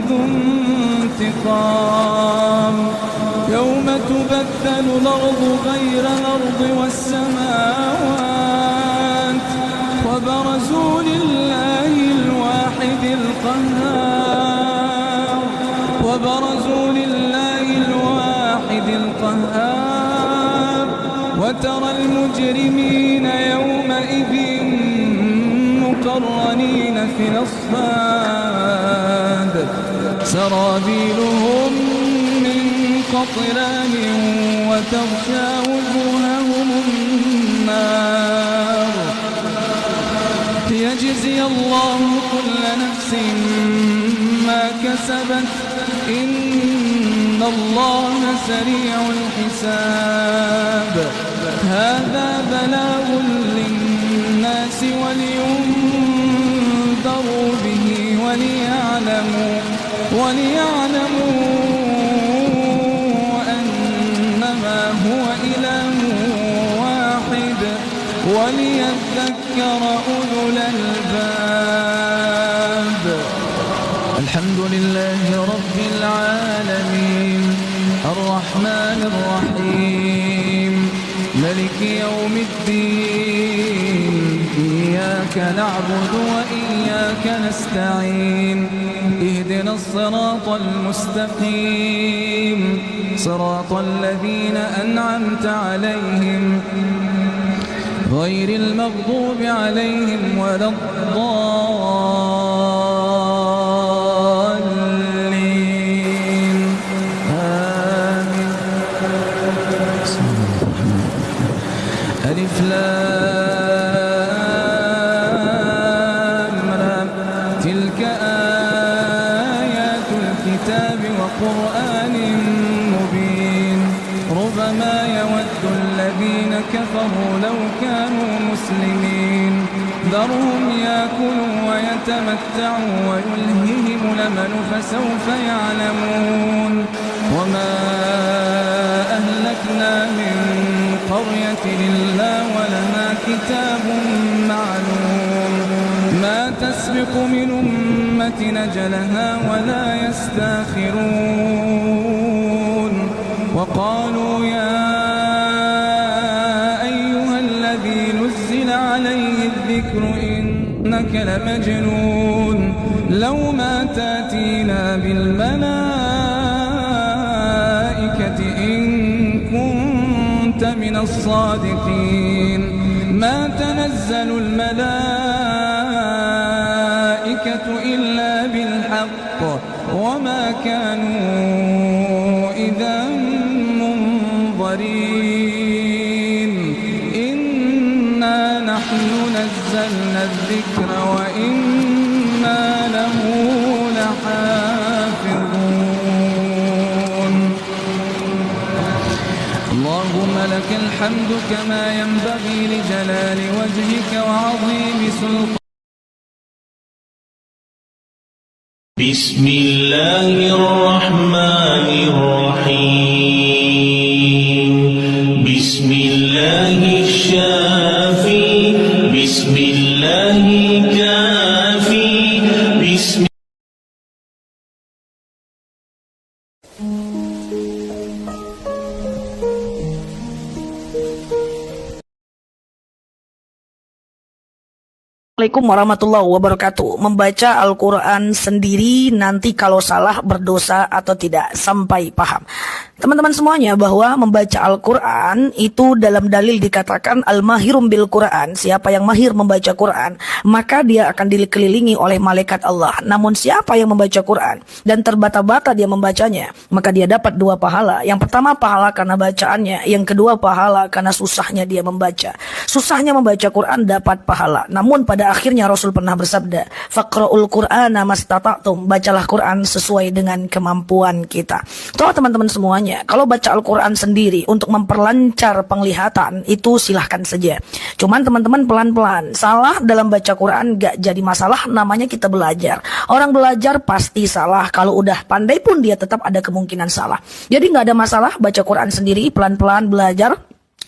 ذو انتقام يوم تبدل الأرض غير الأرض والسماوات وبرزوا لله الواحد القهار وبرزوا لله الواحد القهار وترى المجرمين يومئذ مقرنين في الأصفاد سرابيلهم من قطران وتغشى وجوههم النار ليجزي الله كل نفس ما كسبت إن الله سريع الحساب هذا بلاغ للناس ولينذروا به وليعلموا أنما هو إله واحد وليذكر أولو الألباب الحمد لله رب العالمين الرحمن الرحيم ملك يوم الدين إياك نعبد وإياك نستعين اهدنا الصراط المستقيم صراط الذين أنعمت عليهم غير المغضوب عليهم ولا الضالين آمين. ألف لام را تلك آيات الكتاب وقرآن مبين ربما يود الذين كفروا لو كانوا مسلمين ذرهم يأكلوا ويتمتعوا ويلههم الأمل فسوف يعلمون وما أهلكنا من قرية إلا ولها كتاب معلوم ما تسبق من أمة أجلها ولا يستاخرون وقالوا يا أيها الذي نزل عليه الذكر إنك لمجنون لو ما تأتينا بالملائكة إن كنت من الصادقين ما تنزل الملائكة إلا بالحق وما كانوا إذا منظرين إنا نحن نزلنا الذكر وإنا له لحافظون اللهم لك الحمد كما ينبغي لجلال وجهك وعظيم سلطانك بسم الله الرحمن الرحيم بسم الله الشافي بسم الله كافي بسم Assalamualaikum warahmatullahi wabarakatuh. Membaca Al-Quran sendiri nanti kalau salah berdosa atau tidak, sampai paham. Teman-teman semuanya, bahwa membaca Al-Quran itu dalam dalil dikatakan al-mahirum bil Quran. Siapa yang mahir membaca Quran, maka dia akan dikelilingi oleh malaikat Allah. Namun siapa yang membaca Quran dan terbata-bata dia membacanya, maka dia dapat dua pahala. Yang pertama pahala karena bacaannya, yang kedua pahala karena susahnya dia membaca. Susahnya membaca Quran dapat pahala, namun pada akhirnya Rasul pernah bersabda, faqra'ul Qur'ana mastata'tum, bacalah Quran sesuai dengan kemampuan kita. Toh teman-teman semuanya, kalau baca Al-Quran sendiri untuk memperlancar penglihatan, itu silahkan saja. Cuman teman-teman pelan-pelan, salah dalam baca Quran gak jadi masalah, namanya kita belajar. Orang belajar pasti salah, kalau udah pandai pun dia tetap ada kemungkinan salah. Jadi gak ada masalah baca Quran sendiri, pelan-pelan belajar.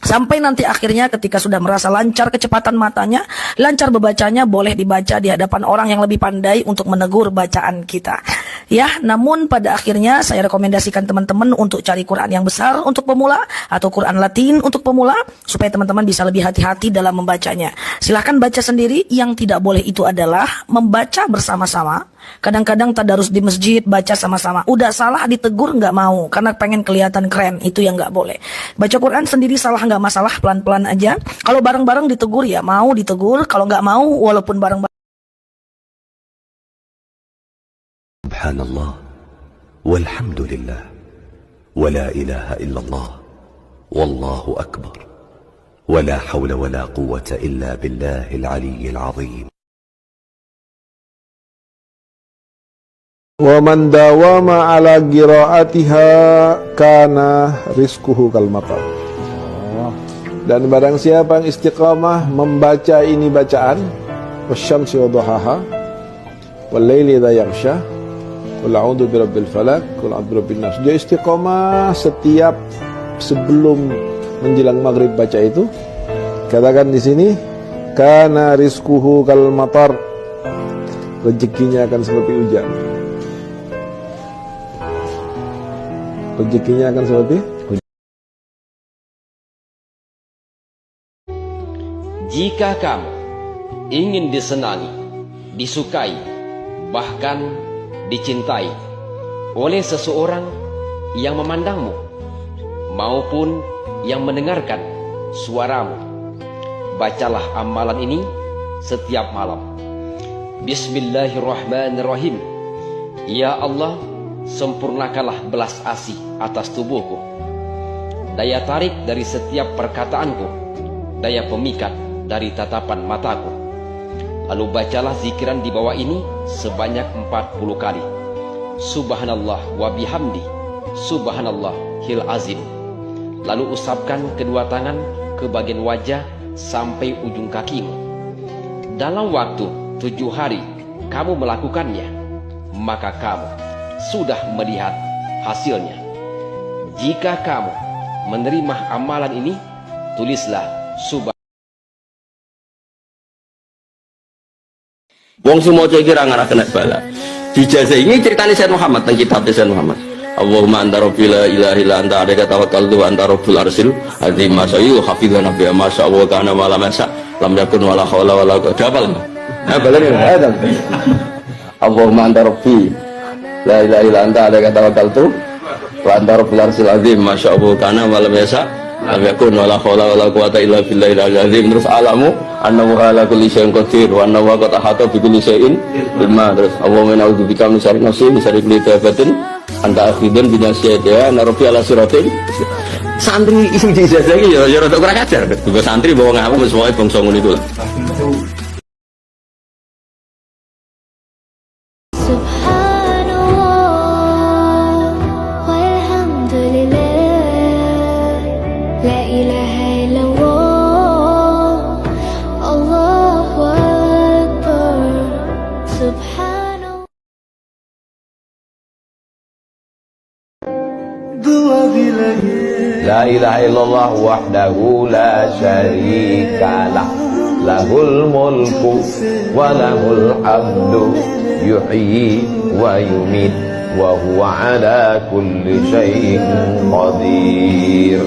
Sampai nanti akhirnya ketika sudah merasa lancar kecepatan matanya, lancar membacanya, boleh dibaca di hadapan orang yang lebih pandai untuk menegur bacaan kita. Ya, namun pada akhirnya saya rekomendasikan teman-teman untuk cari Quran yang besar untuk pemula atau Quran Latin untuk pemula, supaya teman-teman bisa lebih hati-hati dalam membacanya. Silahkan baca sendiri, yang tidak boleh itu adalah membaca bersama-sama. Kadang-kadang tadarus di masjid, baca sama-sama. Udah salah ditegur nggak mau, karena pengen kelihatan keren, itu yang nggak boleh. Baca Quran sendiri salah nggak masalah, pelan-pelan aja. Kalau bareng-bareng ditegur ya mau ditegur, kalau nggak mau walaupun bareng-bareng. Subhanallah, walhamdulillah, wa la ilaha illallah, wallahu akbar, wa la hawla wa la quwwata illa billahil aliyyil azim. Wa man dawama ala qiraatiha kana rizquhu kal matar. Dan barang siapa yang istiqamah membaca ini bacaan, wasyamsi wadhahaha wal laili idza yaghsha, qul a'udzu birabbil falaq, qul a'udzu birabbin nas. Dia istiqamah setiap sebelum menjelang maghrib baca itu. Katakan di sini, kana rizquhu kal matar, rezekinya akan seperti hujan. rezekinya akan seperti jika kamu ingin disenangi, disukai, bahkan dicintai oleh seseorang yang memandangmu maupun yang mendengarkan suaramu, bacalah amalan ini setiap malam. Bismillahirrahmanirrahim. Ya Allah, sempurnakanlah belas asih atas tubuhku, daya tarik dari setiap perkataanku, daya pemikat dari tatapan mataku. Lalu bacalah zikiran di bawah ini sebanyak 40 kali. Subhanallah wa bihamdi, subhanallahil azim. Lalu usapkan kedua tangan ke bagian wajah sampai ujung kakimu. Dalam waktu 7 hari kamu melakukannya, maka kamu sudah melihat hasilnya. Jika kamu menerima amalan ini, tulislah wong sing maca iki ra ngarah kena bala. Dijazah ini ceritanya Sayyid Muhammad tentang kitab Sayyid Muhammad. Allahumma anta rabbi la ilaha illa anta alaika tawakkaltu wa anta rabbul arsil azim. Masya hafidhana bi ma sha Allah kana wa la masa lam yakun wala haula wala quwwata illa billah. Balani ada. Allahumma anta rabbi la ilaha illa anta alaika tawakkaltu wa anta rabbul arsil azim. Masya Allah kana wa la masa lam yakun wala haula wala quwwata illa billahil azim. Terus alamu annahu ala kulli syai'in qadir wa annahu qad ahata bi kulli syai'in ilma. Terus Allahumma na'udzubika min syarri nafsi min syarri kulli dabatin anta akhidun bi nasiyatiha narofi ala siratin. Santri isi ijazah iki ya rada kurang ajar. Juga santri bawa ngapa wis wae bangsa ngono iku lah. La ilaha illallah wahdahu la syarikalah, lahul mulku wa lahul hamdu, yuhyi wa yumit wa huwa ala kulli syai'in qadir.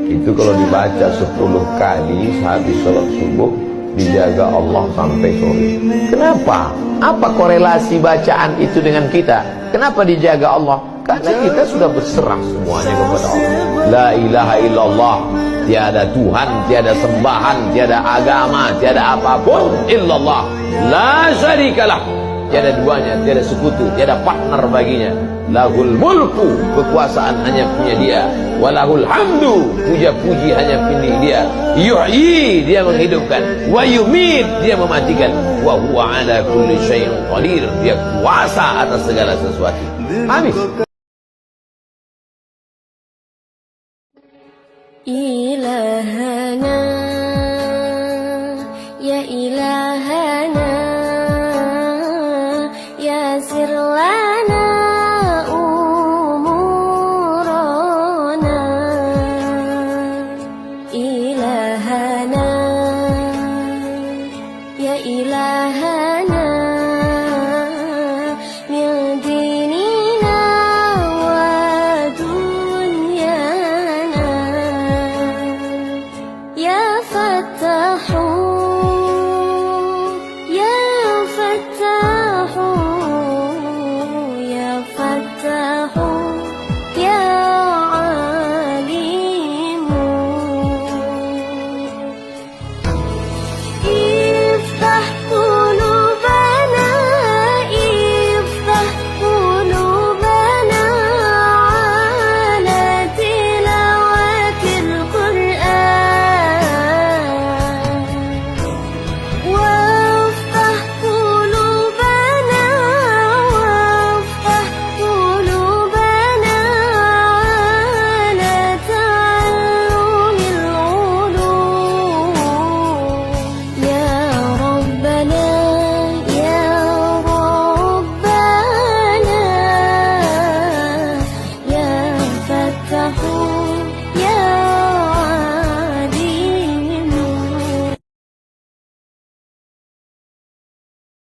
Itu kalau dibaca 10 kali habis sholat subuh, dijaga Allah sampai sore. Kenapa? Apa korelasi bacaan itu dengan kita? Kenapa dijaga Allah? Karena kita sudah berserah semuanya kepada Allah. La ilaha illallah, tiada Tuhan, tiada sembahan, tiada agama, tiada apapun illallah. La syarikalah, tiada duanya, tiada sekutu, tiada partner baginya. Lahul mulku, kekuasaan hanya punya dia. Walahul hamdu, puja-puji hanya punya dia. Yuhyi, dia menghidupkan. Wa yumit, dia mematikan. Wa huwa ala kulli syai'in qadir, dia kuasa atas segala sesuatu. Habis. Ilahana, ya ilahana, ya sirlana.